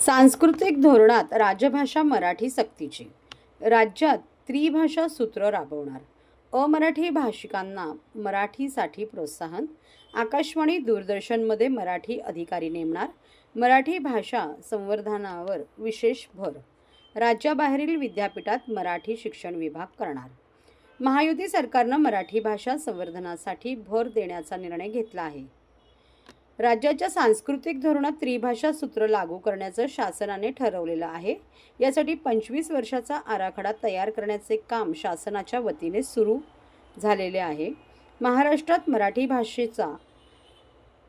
सांस्कृतिक धोरणात राजभाषा मराठी सक्तीची. राज्यात त्रिभाषा सूत्र राबवणार. अमराठी भाषिकांना मराठीसाठी प्रोत्साहन. आकाशवाणी दूरदर्शनमध्ये मराठी अधिकारी नेमणार. मराठी भाषा संवर्धनावर विशेष भर. राज्याबाहेरील विद्यापीठात मराठी शिक्षण विभाग करणार. महायुती सरकारनं मराठी भाषा संवर्धनासाठी भर देण्याचा निर्णय घेतला आहे. राज्याच्या सांस्कृतिक धोरणात त्रिभाषा सूत्र लागू करण्याचं शासनाने ठरवलेलं आहे. यासाठी 25 वर्षाचा आराखडा तयार करण्याचे काम शासनाच्या वतीने सुरू झालेले आहे.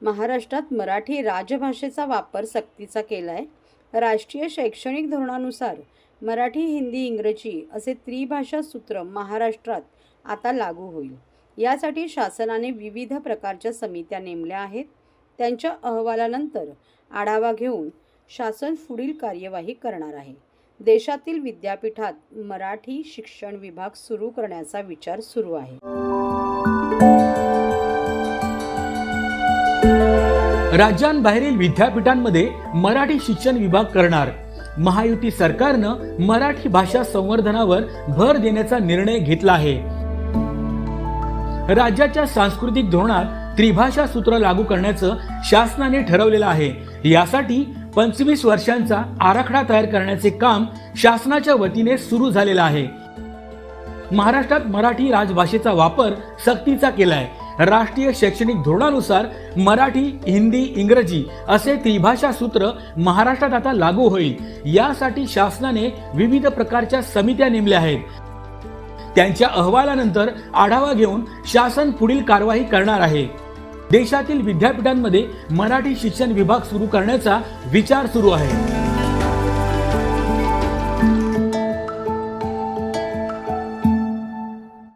महाराष्ट्रात मराठी राजभाषेचा वापर सक्तीचा केला आहे. राष्ट्रीय शैक्षणिक धोरणानुसार मराठी, हिंदी, इंग्रजी असे त्रिभाषा सूत्र महाराष्ट्रात आता लागू होईल. यासाठी शासनाने विविध प्रकारच्या समित्या नेमल्या आहेत. त्यांच्या अहवालानंतर आढावा घेऊन शासन पुढील कार्यवाही करणार आहे. देशातील विद्यापीठात मराठी शिक्षण विभाग सुरू करण्याचा विचार सुरू आहे. राज्यांबाहेरील विद्यापीठांमध्ये मराठी शिक्षण विभाग करणार. महायुती सरकारनं मराठी भाषा संवर्धनावर भर देण्याचा निर्णय घेतला आहे. राज्याच्या सांस्कृतिक धोरणात त्रिभाषा सूत्र लागू करण्याचं शासनाने ठरवलेलं आहे. यासाठी 25 वर्षांचा आराखडा तयार करण्याचे काम शासनाच्या वतीने सुरू झालेलं आहे. महाराष्ट्रात मराठी राजभाषेचा वापर सक्तीचा केलाय. राष्ट्रीय शैक्षणिक धोरणानुसार मराठी, हिंदी, इंग्रजी असे त्रिभाषा सूत्र महाराष्ट्रात आता लागू होईल. यासाठी शासनाने विविध प्रकारच्या समित्या नेमल्या आहेत. त्यांच्या अहवालानंतर आढावा घेऊन शासन पुढील कारवाई करणार आहे. देशातील विद्यापीठांमध्ये मराठी शिक्षण विभाग सुरू करण्याचा विचार सुरू आहे.